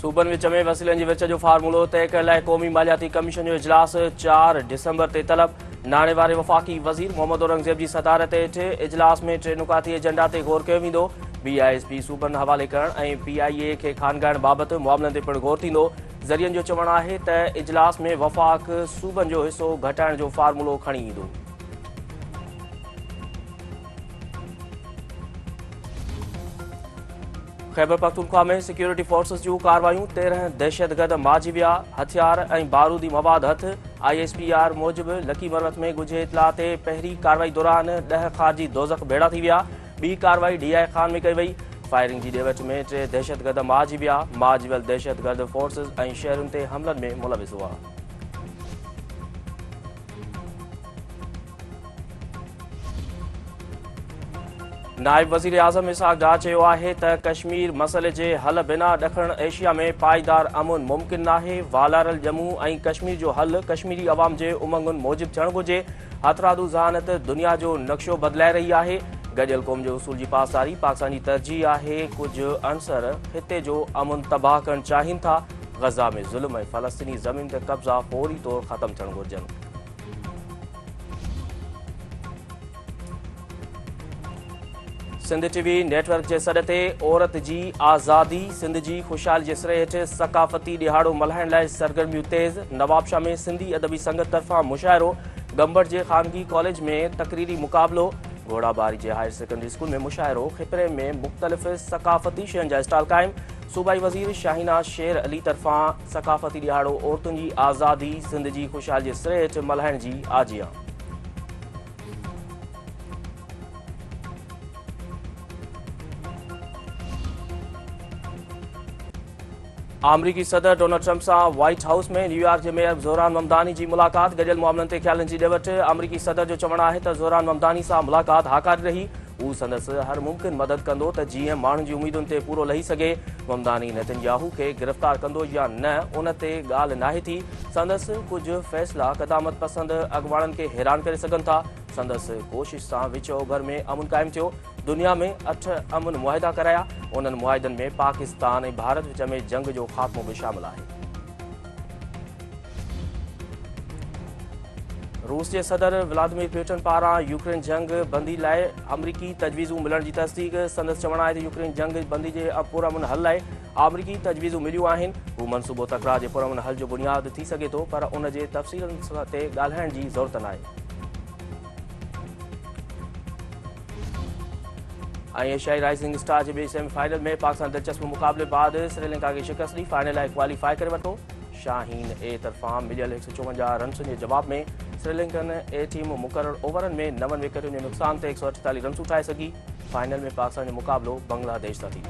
सूबनि विच में वसीलनि जी विच जो फार्मूलो तय करण लाइ क़ौमी मालियाती कमीशन जो इजलास 4 डिसंबर ते तलब। नाणे वारे वफ़ाक़ी वज़ीर मोहम्मद औरंगज़ेब जी सदारत हेठि इजलास में 3 नुकाती एजेंडा ते गौर कयो वेंदो। BISP सूबनि हवाले करण ऐं PIA खे खानगाइण बाबति मामलनि ते पिणु गौर थींदो। ज़रियनि जो चवणु आहे त इजलास में वफ़ाक़ सूबनि जो हिसो घटाइण जो फार्मूलो खणी ईंदो। खैबर पख्तूनख्वा में सिक्योरिटी फोर्सेस जूं कार्रवायूं 13 दहशतगर्द मारिजी विया। हथियार ऐं बारूदी मवाद हथ। ISPR मूजिबि लकी मरवत में ॻुझे इतला ते पहिरीं कार्रवाई दौरान 10 ख़ारजी दोज़ख भेड़ा थी विया। ॿी कार्रवाई DI खान में कई वई। फायरिंग जी ॾेवट में 3 दहशतगर्द मारिजी विया। मारिजी वियल दहशतगर्द फोर्सेस ऐं शहरुनि ते हमलनि में मुलविस हुआ। नायब वज़ीर आज़म इसहाक़ डार चयो आहे त कश्मीर मसइले जे हल बिना ॾखण एशिया में पाईदार अमुन मुमकिन नाहे। वालारल जम्मू ऐं कश्मीर जो हल कश्मीरी अवाम जे उमंगुनि मूजिबि थियणु घुरिजे। हथरादू ज़हानत दुनिया जो नक्शो बदिलाए रही आहे। गॾियल क़ौम जे उसूल जी पासदारी पाकिस्तान जी तरजीह आहे। कुझु अनसर हिते जो अमुन तबाह करणु चाहिनि था। ग़ज़ा में ज़ुल्म ऐं फ़लस्तीनी ज़मीन ते कब्ज़ा फ़ौरी तौरु ख़तमु थियणु घुरिजनि। सिंध TV नेटवर्क जे सॾ ते औरत जी आज़ादी सिंध जी ख़ुशहाली जे सिरे हेठि सक़ाफ़ती ॾिहाड़ो मल्हाइण लाइ सरगर्मियूं तेज़। नवाबशाह में सिंधी अदबी संगत तरफ़ां मुशाइरो। गंबड़ जे ख़ानगी कॉलेज में तक़रीरी मुक़ाबलो। घोड़ाबारी जे हायर सेकेंडरी स्कूल में मुशाइरो। खिपरे में मुख़्तलिफ़ सक़ाफ़ती शयुनि जा स्टॉल क़ाइमु। सूबाई वज़ीर शाहीना शेर अली तरफ़ां सक़ाफ़ती ॾिहाड़ो औरतुनि जी आज़ादी सिंध जी ख़ुशहाली जे सिरे हेठि मल्हाइण जी आजियां। अमरीकी सदर डोनाल्ड ट्रंप सां व्हाइट हाउस में न्यूयॉर्क जे मेयर ज़ोहरान ममदानी जी मुलाक़ात। गॾियल मामलनि ते ख़्यालनि जी ॾेवट। अमरीकी सदर जो चवणु आहे त ज़ोहरान ममदानी सां मुलाक़ात हाकारी रही। हू संदसि हर मुमकिन मदद कंदो त जीअं माण्हुनि जी उमीदुनि ते पूरो लही सघे। ममदानी नेतन्याहू खे गिरफ़्तार कंदो या न उन ते ॻाल्हि नाहे थी। संदसि कुझु फ़ैसिला क़दामत पसंद अॻुवाणनि खे हैरान करे सघनि था। संदसि कोशिश सां विच ओभर में अमुन क़ाइमु थियो। दुनिया में 8 अमुन मुआहिदा कराया। उन्हनि मुआहिदनि में पाकिस्तान ऐं भारत विच में जंग जो ख़ात्मो बि शामिल आहे। रूस जे सदर व्लादिमीर पुतिन पारां यूक्रेन जंग बंदी लाइ अमरीकी तजवीज़ूं मिलण जी तस्दीक़। संदसि चवणु आहे त यूक्रेन जंग बंदी जे पुरअमन हल लाइ अमरीकी तजवीज़ूं मिलियूं आहिनि। हू मनसूबो तकरार जे पुरअमन हल जो बुनियाद थी सघे थो पर उन जे तफ़सीलनि ते ॻाल्हाइण जी ज़रूरत नाहे। एशियाई राइजिंग स्टार जे ॿिए सेमीफाइनल में पाकिस्तान दिलचस्प मुक़ाबले बाद श्रीलंका खे शिकस्त ॾेई फाइनल लाइ क्वालीफाई करे वरितो। शाहीन ए तरफ़ां मिलियल 154 रन्सुनि जे जवाब में श्रीलंकन ए टीम मुक़ररु ओवरनि में 9 विकेटुनि जे नुक़सान ते 148 रन्सूं ठाहे सघी। फाइनल में पाकिस्तान जो मुक़ाबलो बांग्लादेश सां थी।